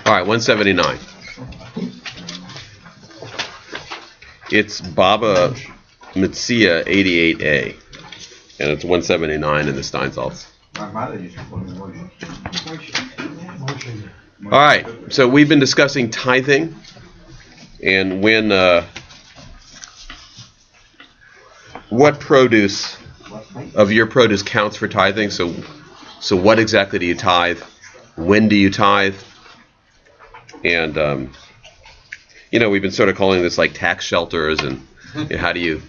All right, 179. It's Baba Metzia 88A, and it's 179 in the Steinsaltz. All right, so we've been discussing tithing, and when what produce of your produce counts for tithing. So what exactly do you tithe? When do you tithe? And we've been sort of calling this like tax shelters, and how do you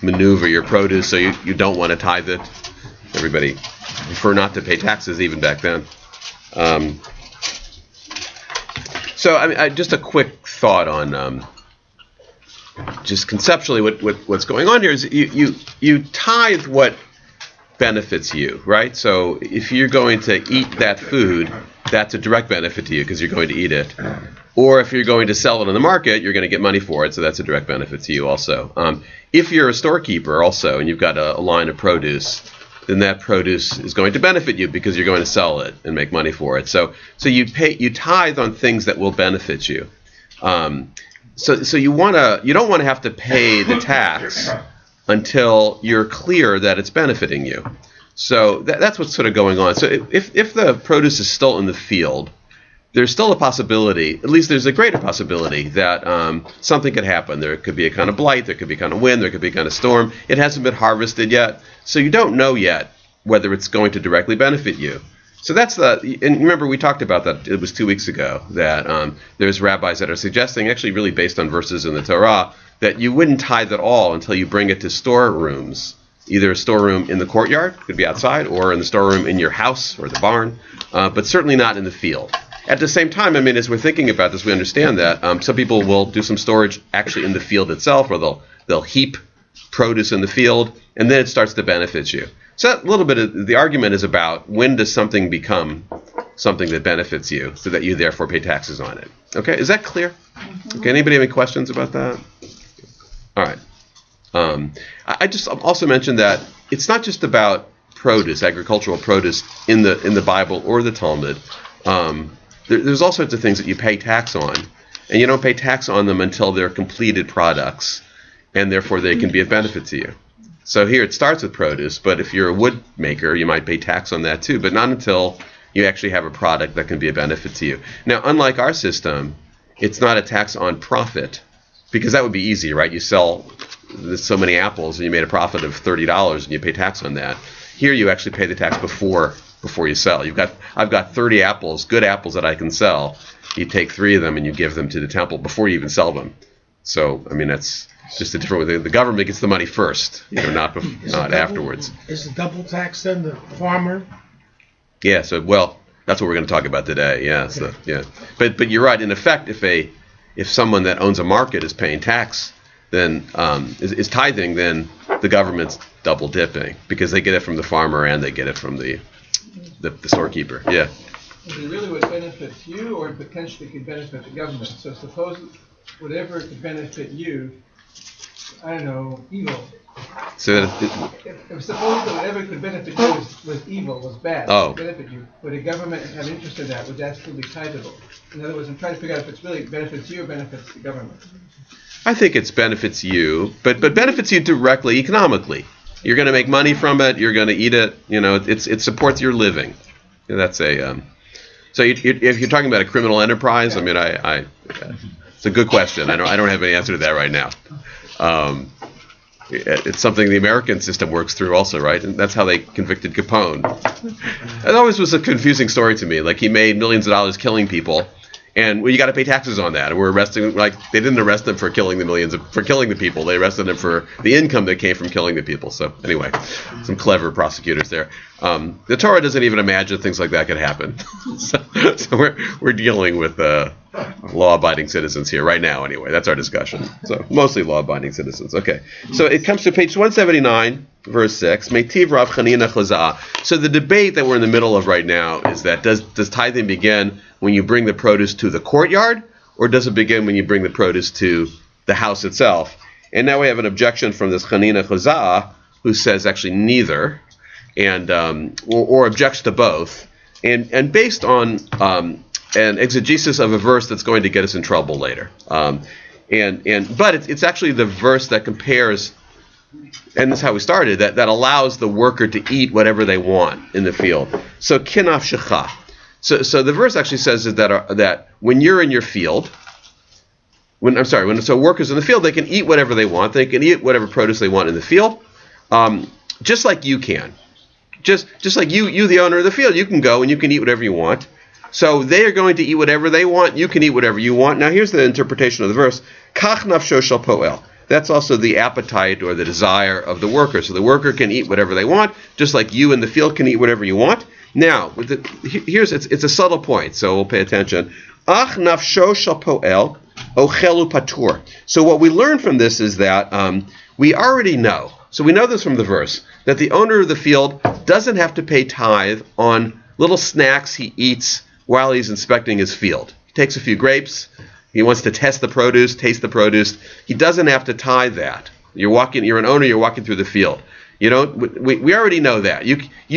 maneuver your produce so you don't want to tithe it. Everybody prefer not to pay taxes even back then. So I mean, just a quick thought on just conceptually what's going on here is you tithe what benefits you, right? So if you're going to eat that food, that's a direct benefit to you because you're going to eat it. Or if you're going to sell it on the market, you're going to get money for it, so that's a direct benefit to you also. If you're a storekeeper also and you've got a line of produce, then that produce is going to benefit you because you're going to sell it and make money for it. So you tithe on things that will benefit you. So you don't want to have to pay the tax until you're clear that it's benefiting you. So that's what's sort of going on. So if the produce is still in the field, there's still a possibility, at least there's a greater possibility, that something could happen. There could be a kind of blight, there could be a kind of wind, there could be a kind of storm. It hasn't been harvested yet, so you don't know yet whether it's going to directly benefit you. So that's and remember we talked about that, it was 2 weeks ago, that there's rabbis that are suggesting, actually really based on verses in the Torah, that you wouldn't tithe at all until you bring it to storerooms. Either a storeroom in the courtyard, could be outside, or in the storeroom in your house or the barn, but certainly not in the field. At the same time, I mean, as we're thinking about this, we understand that some people will do some storage actually in the field itself, or they'll heap produce in the field, and then it starts to benefit you. So that little bit of the argument is about when does something become something that benefits you, so that you therefore pay taxes on it. Okay, is that clear? Okay, anybody have any questions about that? All right. I just also mentioned that it's not just about produce, agricultural produce in the Bible or the Talmud. There's all sorts of things that you pay tax on, and you don't pay tax on them until they're completed products, and therefore they can be of benefit to you. So here it starts with produce, but if you're a wood maker, you might pay tax on that too, but not until you actually have a product that can be a benefit to you. Now, unlike our system, it's not a tax on profit, because that would be easy, right? You sell so many apples and you made a profit of $30 and you pay tax on that. Here you actually pay the tax before you sell. I've got 30 apples, good apples that I can sell. You take 3 of them and you give them to the temple before you even sell them. So, I mean, that's just a different way. The government gets the money first, not afterwards. Is the double tax then the farmer? Yeah, so, well, that's what we're going to talk about today. Yeah, so, yeah. But you're right. In effect, if someone that owns a market is paying tax, then is tithing, then the government's double dipping because they get it from the farmer and they get it from the storekeeper. Yeah. Is it really what benefits you, or potentially could benefit the government? So suppose whatever could benefit you, I don't know, evil. So if suppose that whatever could benefit you was evil, was bad, benefit you, would the government have interest in that? Would that still be tithable? In other words, I'm trying to figure out if it's really benefits you or benefits the government. I think it benefits you, but benefits you directly economically. You're going to make money from it. You're going to eat it. It supports your living. That's a. So if you're talking about a criminal enterprise, I mean, it's a good question. I don't have any answer to that right now. It's something the American system works through also, right? And that's how they convicted Capone. It always was a confusing story to me. Like, he made millions of dollars killing people, and you got to pay taxes on that. And we're arresting, like, they didn't arrest them for killing the people. They arrested them for the income that came from killing the people. So anyway, some clever prosecutors there. The Torah doesn't even imagine things like that could happen. so we're dealing with law-abiding citizens here right now. Anyway, that's our discussion. So mostly law-abiding citizens. Okay. So it comes to page 179, verse 6. Meitiv Rav Chanina Chazah. So the debate that we're in the middle of right now is that does tithing begin when you bring the produce to the courtyard, or does it begin when you bring the produce to the house itself? And now we have an objection from this Chanina Chazah, who says actually neither. and or objects to both, and based on an exegesis of a verse that's going to get us in trouble later. But it's actually the verse that compares, and that's how we started, that allows the worker to eat whatever they want in the field. So kinaf shecha. So the verse actually says is that when you're in your field, when workers in the field, they can eat whatever they want. They can eat whatever produce they want in the field, just like you can. Just like you, the owner of the field, you can go and you can eat whatever you want. So they are going to eat whatever they want. You can eat whatever you want. Now here's the interpretation of the verse. Kach nafsho shel poel. That's also the appetite or the desire of the worker. So the worker can eat whatever they want, just like you in the field can eat whatever you want. Now, it's a subtle point, so we'll pay attention. Ach nafsho shel poel ochelu patur. So what we learn from this is that we already know. So we know this from the verse, that the owner of the field doesn't have to pay tithe on little snacks he eats while he's inspecting his field. He takes a few grapes. He wants to taste the produce. He doesn't have to tithe that. You're an owner, you're walking through the field. You don't. We already know that. You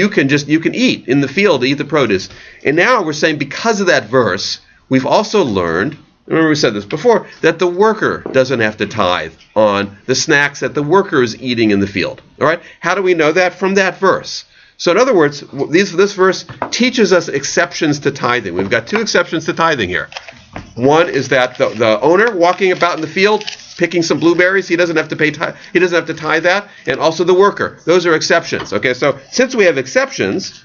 can eat in the field, eat the produce. And now we're saying because of that verse, we've also learned, remember we said this before, that the worker doesn't have to tithe on the snacks that the worker is eating in the field. All right? How do we know that? From that verse. So in other words, this verse teaches us exceptions to tithing. We've got two exceptions to tithing here. One is that the owner walking about in the field picking some blueberries, he doesn't have to pay. He doesn't have to tithe that, and also the worker. Those are exceptions. Okay, so since we have exceptions,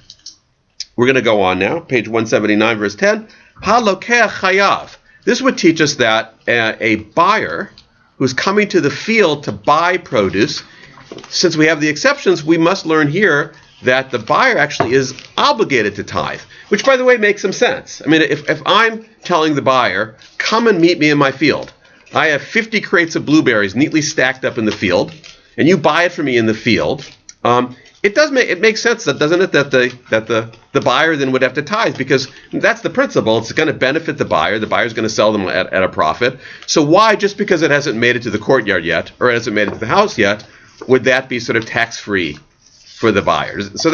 we're going to go on now. Page 179, verse 10. Halokeach chayav. This would teach us that a buyer who's coming to the field to buy produce, since we have the exceptions, we must learn here that the buyer actually is obligated to tithe, which, by the way, makes some sense. I mean, if I'm telling the buyer, come and meet me in my field, I have 50 crates of blueberries neatly stacked up in the field, and you buy it for me in the field, it makes sense, doesn't it, that the buyer then would have to tithe, because that's the principle. It's going to benefit the buyer. The buyer's going to sell them at a profit. So why, just because it hasn't made it to the courtyard yet, or it hasn't made it to the house yet, would that be sort of tax-free for the buyers? So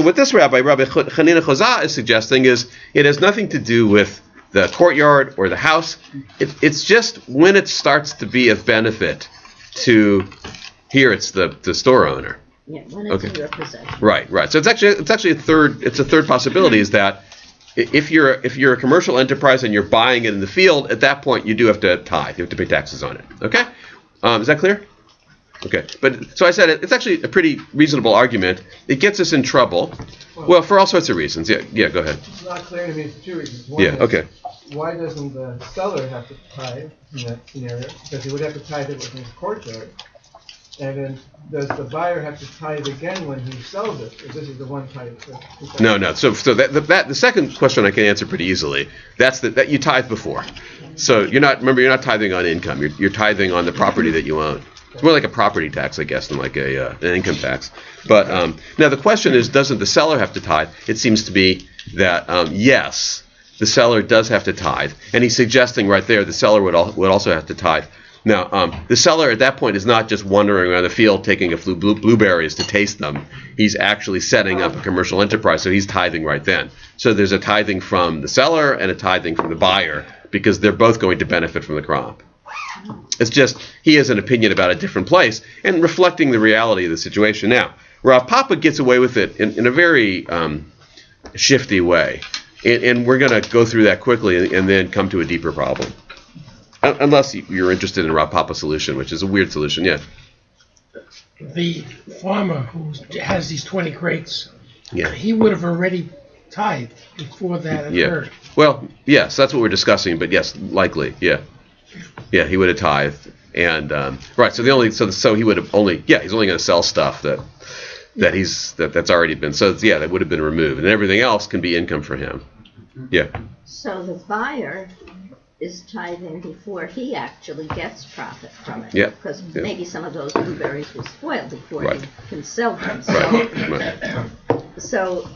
what this Rabbi Chanina Chazah is suggesting is it has nothing to do with the courtyard or the house. It's just when it starts to be of benefit to, here it's the store owner. Yeah, when it's in your possession. Right. So it's actually a third possibility is that if you're a commercial enterprise and you're buying it in the field, at that point you do have to tithe. You have to pay taxes on it. Okay? Is that clear? Okay, but so I said it's actually a pretty reasonable argument. It gets us in trouble, well, for all sorts of reasons. Yeah, go ahead. It's not clear to me for two reasons. One is, why doesn't the seller have to tithe in that scenario? Because he would have to tithe it within his courtyard. And then does the buyer have to tithe again when he sells it? Or this is the one tithe? No. So that the second question I can answer pretty easily. That's that you tithe before. So you're not tithing on income. You're tithing on the property that you own. It's more like a property tax, I guess, than like an income tax. But now the question is, doesn't the seller have to tithe? It seems to be that, yes, the seller does have to tithe. And he's suggesting right there the seller would also have to tithe. Now, the seller at that point is not just wandering around the field taking a few blueberries to taste them. He's actually setting up a commercial enterprise, so he's tithing right then. So there's a tithing from the seller and a tithing from the buyer, because they're both going to benefit from the crop. It's just he has an opinion about a different place and reflecting the reality of the situation. Now, Rav Papa gets away with it in a very shifty way, and we're going to go through that quickly and then come to a deeper problem. Unless you're interested in Rav Papa's solution, which is a weird solution, yeah. The farmer who has these 20 crates, yeah, he would have already tithed before that occurred. Yeah. Well, yes, that's what we're discussing, but yes, likely, yeah. Yeah, he would have tithed, and right. So he would have he's only going to sell stuff that's already been. So yeah, that would have been removed, and everything else can be income for him. Yeah. So the buyer is tithing before he actually gets profit from it. Yeah. Because maybe some of those blueberries will spoil before he can sell them. Right. So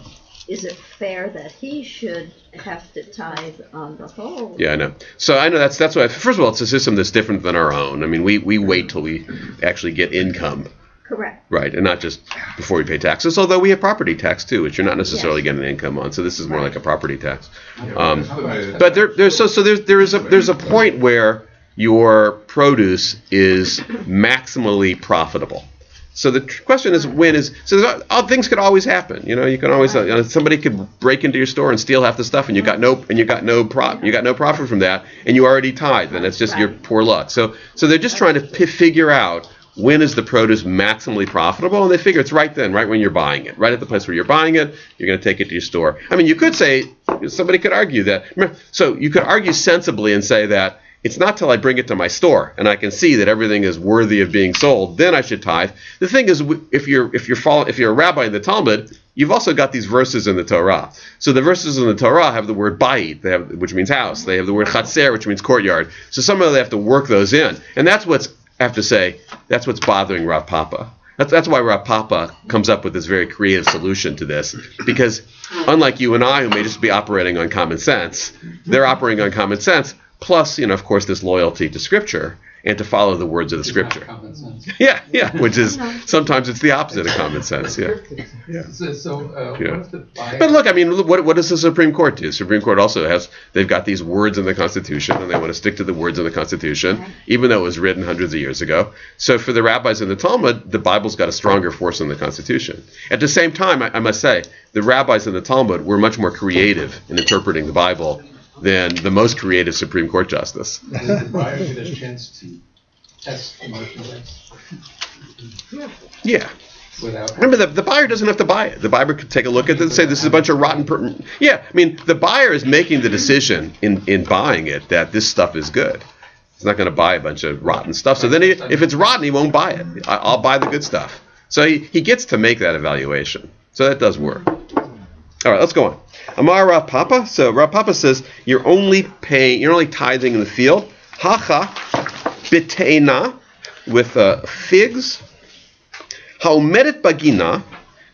is it fair that he should have to tithe on the whole? Yeah, I know. So I know that's why. First of all, it's a system that's different than our own. I mean, we wait till we actually get income Correct. Right, and not just before you pay taxes. Although we have property tax too, which you're not necessarily getting an income on. So this is more like a property tax. But there's a point where your produce is maximally profitable. So the question is things could always happen. You can always somebody could break into your store and steal half the stuff, and you got no profit from that, and you already tithe, and it's just your poor luck. So they're just trying to figure out when is the produce maximally profitable, and they figure it's right then, right when you're buying it, right at the place where you're buying it. You're going to take it to your store. I mean, you could say somebody could argue that. So you could argue sensibly and say that. It's not till I bring it to my store and I can see that everything is worthy of being sold, then I should tithe. The thing is, if you're a rabbi in the Talmud, you've also got these verses in the Torah. So the verses in the Torah have the word bayit, which means house. They have the word chatzer, which means courtyard. So somehow they have to work those in, and that's what's bothering Rav Papa. That's why Rav Papa comes up with this very creative solution to this, because unlike you and I, who may just be operating on common sense, they're operating on common sense. Plus, of course, this loyalty to Scripture and to follow the words of the Scripture. Common sense. Yeah, which is sometimes it's the opposite of common sense. Yeah. What if the buyer... But look, I mean, what does the Supreme Court do? The Supreme Court also they've got these words in the Constitution, and they want to stick to the words in the Constitution, even though it was written hundreds of years ago. So for the rabbis in the Talmud, the Bible's got a stronger force than the Constitution. At the same time, I must say, the rabbis in the Talmud were much more creative in interpreting the Bible than the most creative Supreme Court justice. Does the buyer get a chance to test the merchandise? Yeah. Without... Remember, the buyer doesn't have to buy it. The buyer could take a look at it and say, this is a bunch of rotten... Yeah, I mean, the buyer is making the decision in buying it that this stuff is good. He's not going to buy a bunch of rotten stuff. So then if it's rotten, he won't buy it. I'll buy the good stuff. So he gets to make that evaluation. So that does work. All right, let's go on. Amar Rav Papa. So Rav Papa says you're only tithing in the field. Hacha b'teina, with figs. Haomedet bagina,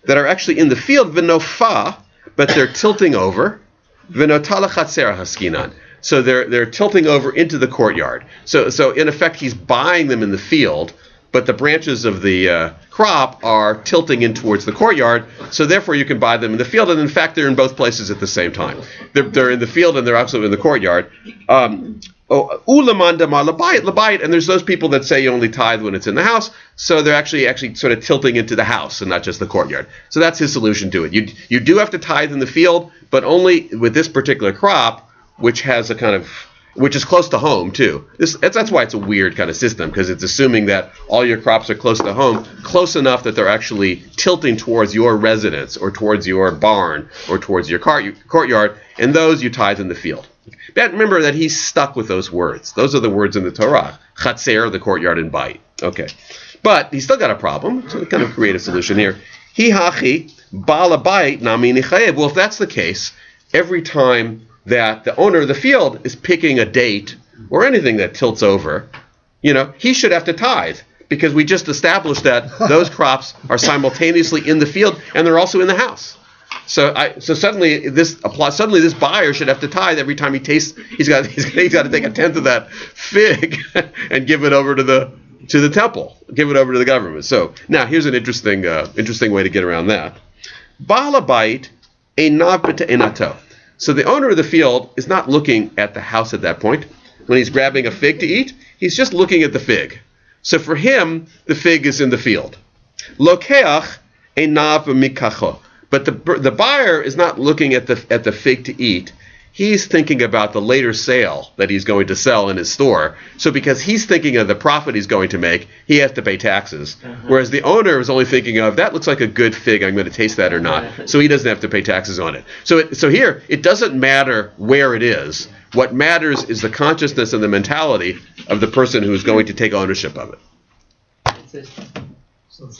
that are actually in the field. V'nofa, but they're tilting over. V'notala chatzera haskinan. So they're tilting over into the courtyard. So in effect, he's buying them in the field, but the branches of the crop are tilting in towards the courtyard, so therefore you can buy them in the field, and in fact they're in both places at the same time. They're in the field and they're also in the courtyard. Ulamanda ma labayit, and there's those people that say you only tithe when it's in the house, so they're actually sort of tilting into the house and not just the courtyard. So that's his solution to it. You do have to tithe in the field, but only with this particular crop, which is close to home too. That's why it's a weird kind of system, because it's assuming that all your crops are close to home, close enough that they're actually tilting towards your residence or towards your barn or towards your courtyard, and those you tithe in the field. But remember that he's stuck with those words. Those are the words in the Torah. Chatzer, the courtyard, and bayit. Okay. But he's still got a problem, so we kind of create a solution here. Hi hachi, bala bayit nami nichayev. Well, if that's the case, every time that the owner of the field is picking a date or anything that tilts over, he should have to tithe, because we just established that those crops are simultaneously in the field and they're also in the house. So suddenly this buyer should have to tithe every time he tastes. He's got to take a tenth of that fig and give it over to the temple, give it over to the government. So now here's an interesting way to get around that. Baal habayit einav b'te'enato. So the owner of the field is not looking at the house at that point. When he's grabbing a fig to eat, he's just looking at the fig. So for him, the fig is in the field. Lokeach einav mikacho. But the buyer is not looking at the fig to eat. He's thinking about the later sale that he's going to sell in his store. So because he's thinking of the profit he's going to make, he has to pay taxes. Whereas the owner is only thinking of, that looks like a good fig, I'm going to taste that or not. So he doesn't have to pay taxes on it. So here, it doesn't matter where it is. What matters is the consciousness and the mentality of the person who is going to take ownership of it.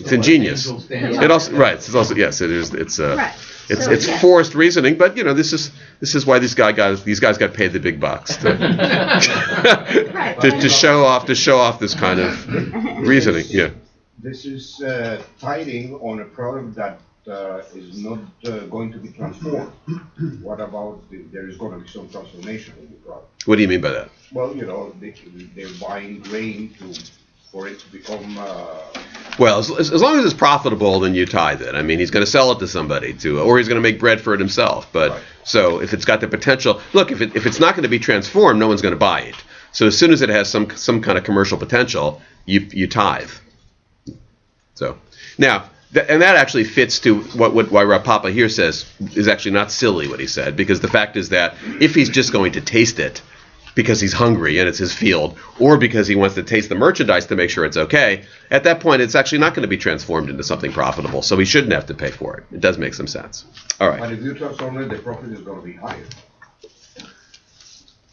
It's ingenious. It also, right. It's also, yes, it is. It's forced reasoning, but this is why these guys got paid the big bucks to show off this kind of reasoning. Yeah. This is tithing on a product that is not going to be transformed. What about there is going to be some transformation in the product? What do you mean by that? Well, they're buying grain for it to become Well, as long as it's profitable, then you tithe it. I mean, he's going to sell it to somebody, or he's going to make bread for it himself. But Right. So if it's got the potential, look, if it's not going to be transformed, no one's going to buy it. So as soon as it has some kind of commercial potential, you tithe. So now, and that actually fits to why Rav Papa here says is actually not silly what he said, because the fact is that if he's just going to taste it because he's hungry and it's his field, or because he wants to taste the merchandise to make sure it's okay, at that point it's actually not going to be transformed into something profitable, so he shouldn't have to pay for it. It does make some sense. All right. But if you transform it, the profit is going to be higher.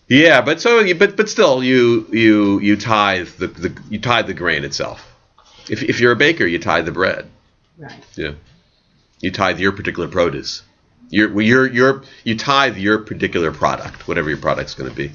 Yeah, but still you tithe the grain itself. If you're a baker, you tithe the bread. Right. Yeah. You tithe your particular produce. You tithe your particular product, whatever your product's going to be.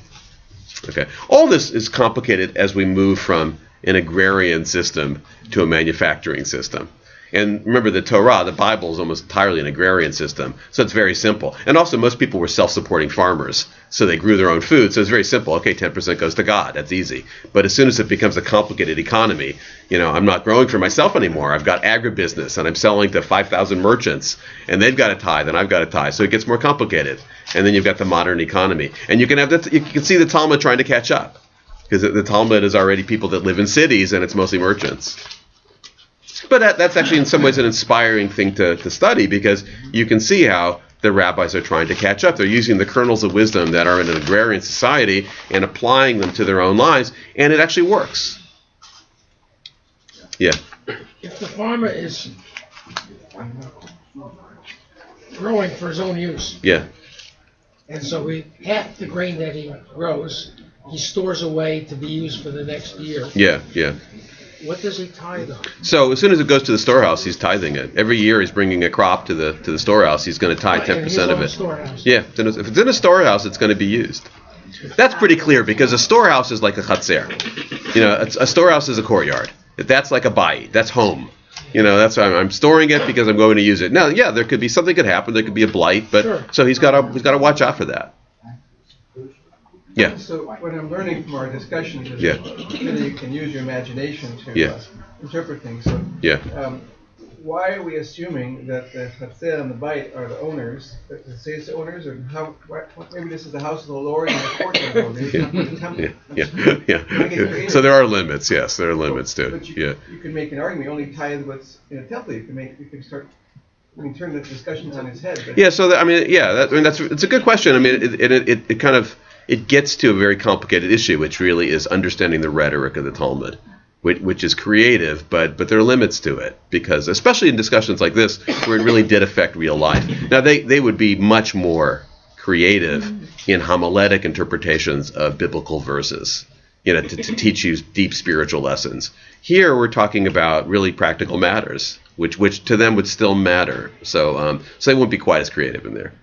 Okay. All this is complicated as we move from an agrarian system to a manufacturing system. And remember, the Torah, the Bible, is almost entirely an agrarian system, so it's very simple. And also, most people were self-supporting farmers, so they grew their own food, so it's very simple. Okay, 10% goes to God. That's easy. But as soon as it becomes a complicated economy, I'm not growing for myself anymore. I've got agribusiness, and I'm selling to 5,000 merchants, and they've got to tithe, and I've got to tithe. So it gets more complicated. And then you've got the modern economy. And you can see the Talmud trying to catch up, because the Talmud is already people that live in cities, and it's mostly merchants. But that's actually in some ways an inspiring thing to study, because you can see how the rabbis are trying to catch up. They're using the kernels of wisdom that are in an agrarian society and applying them to their own lives, and it actually works. Yeah. If the farmer is growing for his own use, Yeah. and so half the grain that he grows, he stores away to be used for the next year, Yeah. what does he tithe on? So as soon as it goes to the storehouse, he's tithing it. Every year he's bringing a crop to the storehouse. He's going to tithe 10% of it. Storehouse. Yeah. If it's in a storehouse, it's going to be used. That's pretty clear, because a storehouse is like a chatzer. A storehouse is a courtyard. That's like a bayit. That's home. That's why I'm storing it, because I'm going to use it. Now, yeah, there could be something could happen. There could be a blight, but Sure. So he's got to watch out for that. Yeah. So what I'm learning from our discussions is Yeah. that you can use your imagination to Yeah. interpret things. So Yeah. why are we assuming that the Chatzer and the Beit are the owners, the Seis owners, or how? Maybe this is the house of the Lord and the court of the Lord. Maybe it's not the temple. Yeah. So there are limits. Yes, there are limits too. But Yeah. you can make an argument. You only tithe what's in a temple. You can turn the discussions on its head. But Yeah. So it's a good question. I mean, it kind of gets to a very complicated issue, which really is understanding the rhetoric of the Talmud, which is creative, but there are limits to it, because especially in discussions like this, where it really did affect real life. Now, they would be much more creative in homiletic interpretations of biblical verses, to teach you deep spiritual lessons. Here, we're talking about really practical matters, which to them would still matter. So they won't be quite as creative in there.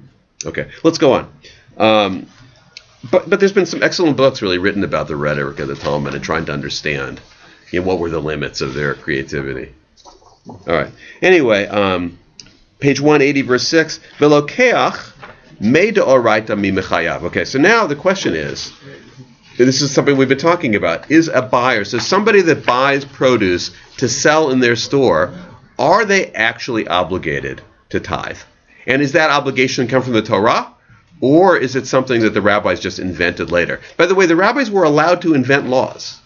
Okay, let's go on. But there's been some excellent books really written about the rhetoric of the Talmud and trying to understand what were the limits of their creativity. All right. Anyway, page 180, verse 6, Velokeach me deoraita mi mechayav. Okay, so now the question is, and this is something we've been talking about, is a buyer, so somebody that buys produce to sell in their store, are they actually obligated to tithe? And is that obligation come from the Torah? Or is it something that the rabbis just invented later? By the way, the rabbis were allowed to invent laws.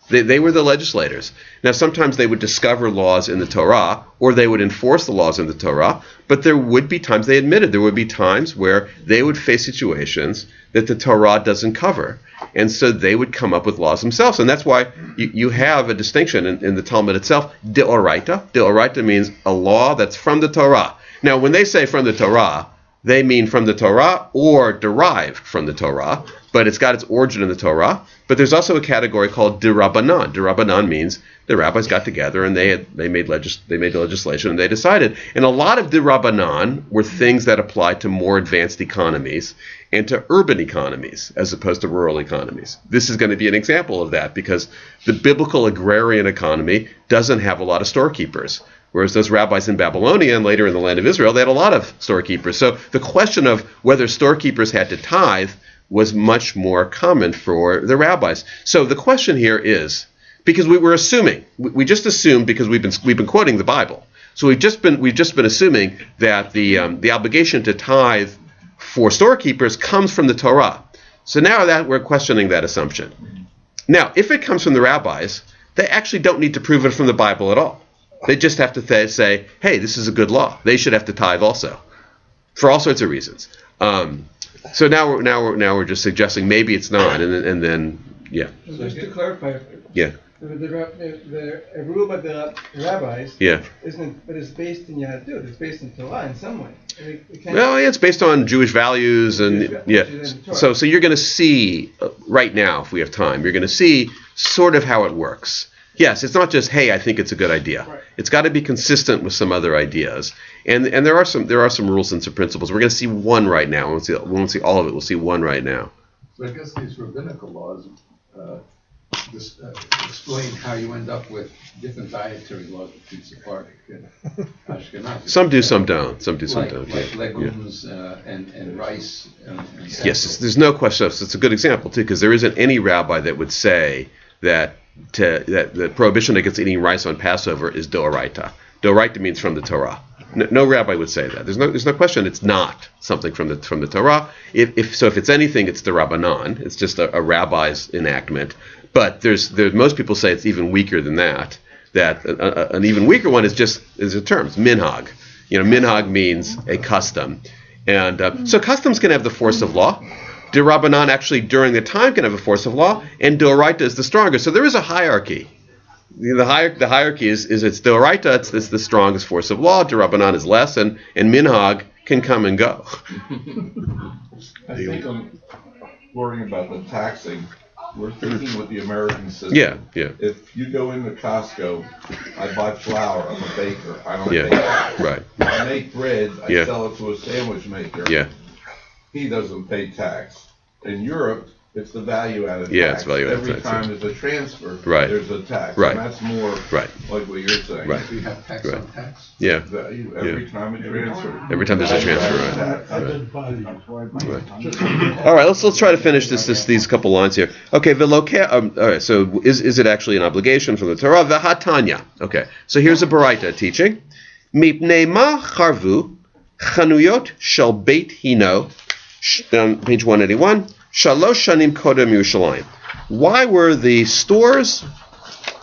They were the legislators. Now, sometimes they would discover laws in the Torah, or they would enforce the laws in the Torah, but there would be times, they admitted, there would be times where they would face situations that the Torah doesn't cover. And so they would come up with laws themselves. And that's why you have a distinction in the Talmud itself. Deoraita. Deoraita means a law that's from the Torah. Now, when they say from the Torah, they mean from the Torah or derived from the Torah, but it's got its origin in the Torah. But there's also a category called derabanan. Derabanan means the rabbis got together and they made legislation and they decided. And a lot of derabanan were things that applied to more advanced economies and to urban economies as opposed to rural economies. This is going to be an example of that, because the biblical agrarian economy doesn't have a lot of storekeepers. Whereas those rabbis in Babylonia and later in the land of Israel, they had a lot of storekeepers. So the question of whether storekeepers had to tithe was much more common for the rabbis. So the question here is, because we were assuming. We just assumed because we've been quoting the Bible. So we've just been assuming that the obligation to tithe for storekeepers comes from the Torah. So now that we're questioning that assumption. Now, if it comes from the rabbis, they actually don't need to prove it from the Bible at all. They just have to say, hey, this is a good law. They should have to tithe also, for all sorts of reasons. So now we're just suggesting maybe it's not, and then yeah. So just to clarify, Yeah. The rule by the rabbis isn't, but it's based in Yahadut. It's based in Torah in some way. Well, yeah, it's based on Jewish values, and So you're going to see right now, if we have time, you're going to see sort of how it works. Yes, it's not just, hey, I think it's a good idea. Right. It's got to be consistent with some other ideas, and there are some rules and some principles. We're going to see one right now. We won't see all of it. We'll see one right now. So I guess these rabbinical laws explain how you end up with different dietary laws between Sephardic and Ashkenazi. Some do, some don't. Some do, some don't. Like legumes and rice. And yes, there's no question. It's a good example too, because there isn't any rabbi that would say that the prohibition against eating rice on Passover is doraita. Doraita means from the Torah. No rabbi would say that. There's no question. It's not something from the Torah. If it's anything, it's the Rabbanan. It's just a rabbi's enactment. But most people say it's even weaker than that. That an even weaker one is a term. It's minhag. Minhag means a custom, and so customs can have the force of law. De Rabbanan actually during the time can have a force of law, and Doraita is the stronger. So there is a hierarchy. The hierarchy is it's Doraita, it's the strongest force of law. De Rabbanan is less, and minhag can come and go. I think I'm worrying about the taxing. We're thinking with the American system. Yeah. If you go into Costco, I buy flour. I'm a baker. I don't Yeah. bake. Right. I make bread. I Yeah. sell it to a sandwich maker. Yeah. He doesn't pay tax. In Europe, it's the value-added tax. Yeah, it's value-added Every tax, time there's a transfer, Right. there's a tax. Right. And that's more Right. like what you're saying. Right. we have tax Right. on tax. Yeah. Value every time it transfers. Every time there's a transfer, right. Right. All right, let's try to finish these couple lines here. Okay, all right, so is it actually an obligation from the Torah? V'hatanya. Okay, so here's a Baraita teaching. Mipnei ma charvu chanuyot shel beit hino, on page 181, shalosh shanim kodem Yerushalayim. Why were the stores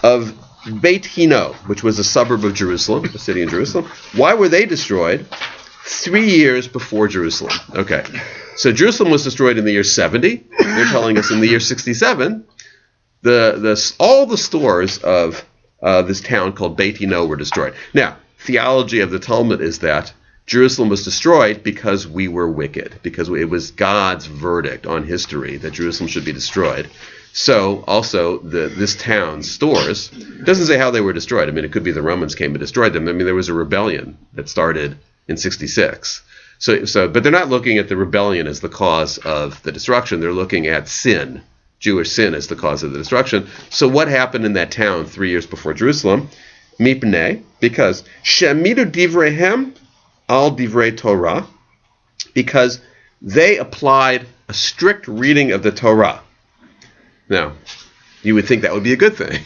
of Beit Hino, which was a suburb of Jerusalem, a city in Jerusalem, why were they destroyed 3 years before Jerusalem? Okay, so Jerusalem was destroyed in the year 70. They're telling us in the year 67, all the stores of this town called Beit Hino were destroyed. Now, theology of the Talmud is that Jerusalem was destroyed because we were wicked, because it was God's verdict on history that Jerusalem should be destroyed. So also this town's stores, doesn't say how they were destroyed. I mean, it could be the Romans came and destroyed them. I mean, there was a rebellion that started in 66. But they're not looking at the rebellion as the cause of the destruction. They're looking at sin, Jewish sin, as the cause of the destruction. So what happened in that town 3 years before Jerusalem? Mipnei, because shemidu divrehem al divrei Torah, because they applied a strict reading of the Torah. Now, you would think that would be a good thing,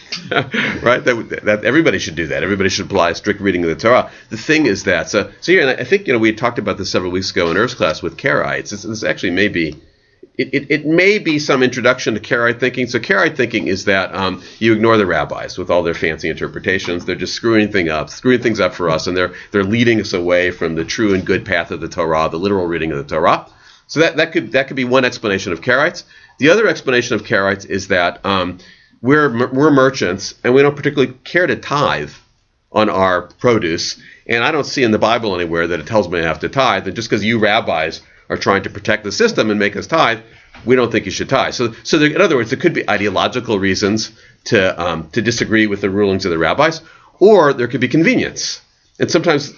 right? That everybody should do that. Everybody should apply a strict reading of the Torah. The thing is that, so here, and I think we had talked about this several weeks ago in Irv's class with Karaites. This actually may be, it may be some introduction to Karaite thinking. So Karaite thinking is that you ignore the rabbis with all their fancy interpretations. They're just screwing things up for us, and they're leading us away from the true and good path of the Torah, the literal reading of the Torah. So that could be one explanation of Karaites. The other explanation of Karaites is that we're merchants and we don't particularly care to tithe on our produce. And I don't see in the Bible anywhere that it tells me I have to tithe. And just because you rabbis are trying to protect the system and make us tithe, we don't think you should tithe. So in other words, there could be ideological reasons to disagree with the rulings of the rabbis, or there could be convenience. And sometimes,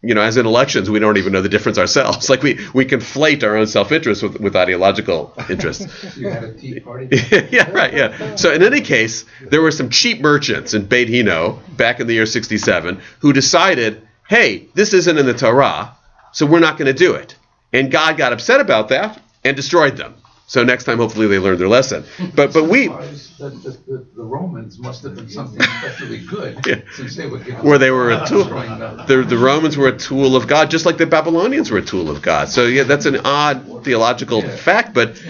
as in elections, we don't even know the difference ourselves. Like we conflate our own self-interest with ideological interests. You had a tea party? Yeah, right, yeah. So in any case, there were some cheap merchants in Beit Hino back in the year 67 who decided, hey, this isn't in the Torah, so we're not going to do it. And God got upset about that and destroyed them. So next time, hopefully, they learn their lesson. But we, The Romans must have been something especially good, Yeah. since they were given. where they were a tool, destroying them. the Romans were a tool of God, just like the Babylonians were a tool of God. So yeah, that's an odd theological fact, but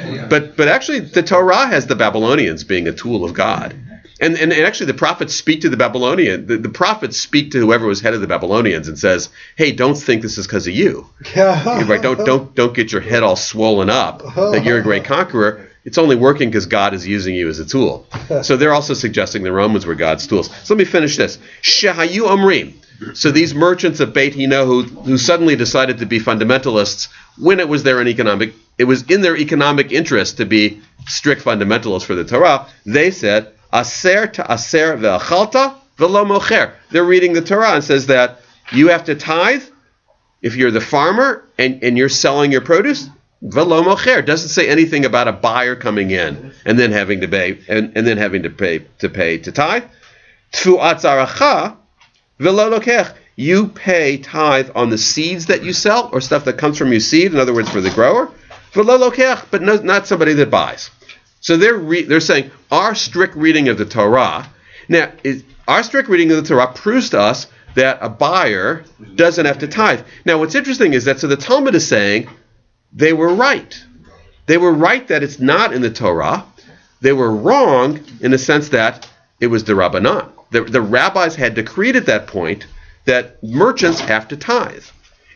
actually, the Torah has the Babylonians being a tool of God. And actually, the prophets speak to the Babylonian. The prophets speak to whoever was head of the Babylonians and says, "Hey, don't think this is because of you. Right? Don't get your head all swollen up that you're a great conqueror. It's only working because God is using you as a tool." So they're also suggesting the Romans were God's tools. So let me finish this. Shehayu Omrim. So these merchants of Beit Hino who suddenly decided to be fundamentalists when it was in their economic interest to be strict fundamentalists for the Torah, they said, Aser to aser ve'achalta ve'lo mocher. They're reading the Torah and says that you have to tithe if you're the farmer and you're selling your produce. Ve'lo mocher doesn't say anything about a buyer coming in and then having to pay and then having to pay to tithe. Tfu'at zaracha ve'lo lokech. You pay tithe on the seeds that you sell or stuff that comes from your seed. In other words, for the grower. Ve'lo lokech, but not somebody that buys. So they're saying our strict reading of the Torah. Now, our strict reading of the Torah proves to us that a buyer doesn't have to tithe. Now, what's interesting is that the Talmud is saying they were right. They were right that it's not in the Torah. They were wrong in the sense that it was the Rabbanan. The rabbis had decreed at that point that merchants have to tithe.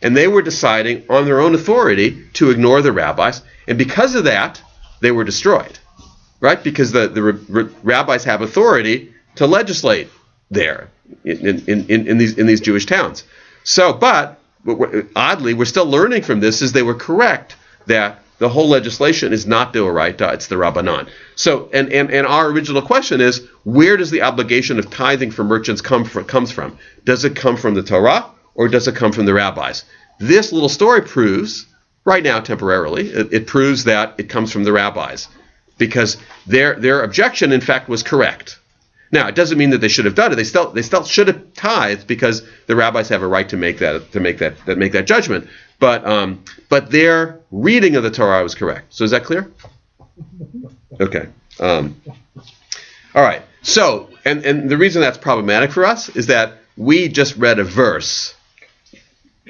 And they were deciding on their own authority to ignore the rabbis. And because of that, they were destroyed. Right? Because the rabbis have authority to legislate there in these Jewish towns. So, but oddly, we're still learning from this is they were correct that the whole legislation is not Deoraita, it's the Rabbanan. So, and our original question is, where does the obligation of tithing for merchants comes from? Does it come from the Torah or does it come from the rabbis? This little story proves, right now temporarily, it proves that it comes from the rabbis. Because their objection, in fact, was correct. Now, it doesn't mean that they should have done it. They still should have tithed because the rabbis have a right to make that judgment. But their reading of the Torah was correct. So is that clear? Okay. All right. So, and the reason that's problematic for us is that we just read a verse,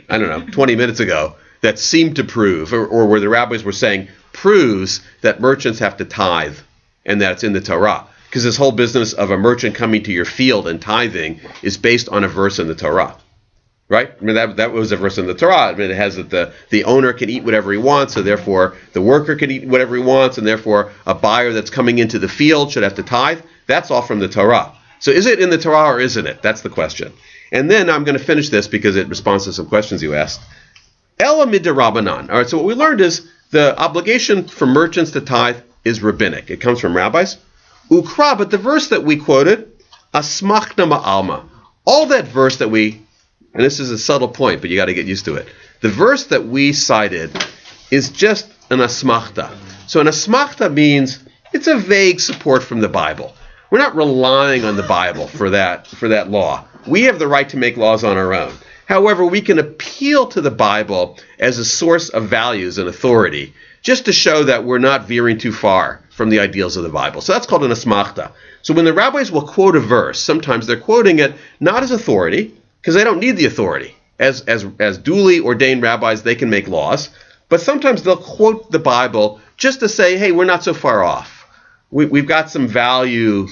20 minutes ago, that seemed to prove, or where the rabbis were saying, proves that merchants have to tithe and that it's in the Torah. Because this whole business of a merchant coming to your field and tithing is based on a verse in the Torah. Right? I mean, that was a verse in the Torah. I mean, it has that the owner can eat whatever he wants, so therefore the worker can eat whatever he wants, and therefore a buyer that's coming into the field should have to tithe. That's all from the Torah. So is it in the Torah or isn't it? That's the question. And then I'm going to finish this because it responds to some questions you asked. Ela midrabanan. All right, so what we learned is the obligation for merchants to tithe is rabbinic. It comes from rabbis. Ukra, but the verse that we quoted, asmachna ma'alma. All that verse that we, and this is a subtle point, but you got to get used to it. The verse that we cited is just an asmachta. So an asmachta means it's a vague support from the Bible. We're not relying on the Bible for that law. We have the right to make laws on our own. However, we can appeal to the Bible as a source of values and authority, just to show that we're not veering too far from the ideals of the Bible. So that's called an asmachta. So when the rabbis will quote a verse, sometimes they're quoting it not as authority, because they don't need the authority. As duly ordained rabbis, they can make laws. But sometimes they'll quote the Bible just to say, hey, we're not so far off. We've got some value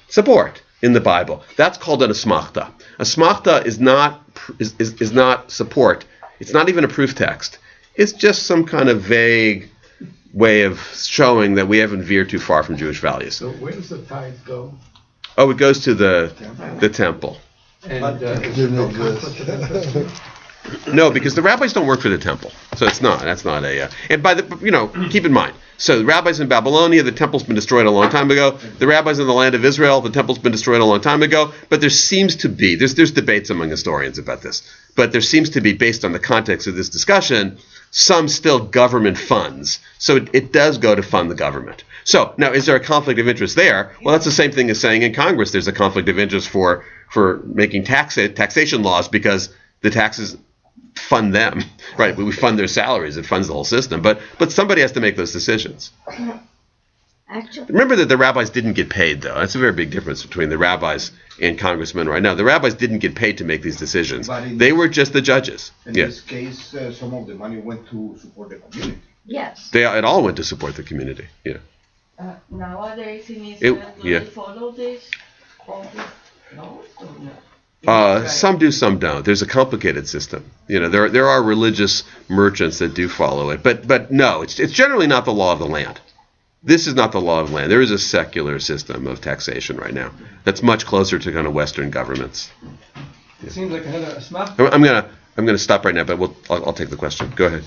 support in the Bible. That's called an asmachta. Asmachta is not support. It's not even a proof text. It's just some kind of vague way of showing that we haven't veered too far from Jewish values. So where does the tithe go? Oh, it goes to the temple. And is there no conflict of interest? No, because the rabbis don't work for the temple. So that's not a... and by the, keep in mind, so the rabbis in Babylonia, the temple's been destroyed a long time ago. The rabbis in the land of Israel, the temple's been destroyed a long time ago. But there seems to be, there's debates among historians about this, but there seems to be, based on the context of this discussion, some still government funds. So it does go to fund the government. So now, is there a conflict of interest there? Well, that's the same thing as saying in Congress there's a conflict of interest for making taxation laws because the taxes fund them, right? We fund their salaries. It funds the whole system. But somebody has to make those decisions. Actually, Remember that the rabbis didn't get paid, though. That's a very big difference between the rabbis and congressmen right now. The rabbis didn't get paid to make these decisions. They were just the judges. In this case, some of the money went to support the community. yes. It all went to support the community. Yeah. Nowadays in It- Israel, do yeah. they follow this? All these laws or no? Some do, some don't. There's a complicated system. There are religious merchants that do follow it, but no, it's generally not the law of the land. This is not the law of the land. There is a secular system of taxation right now that's much closer to kind of Western governments. It seems like another asmach. I'm gonna stop right now, but I'll take the question. Go ahead.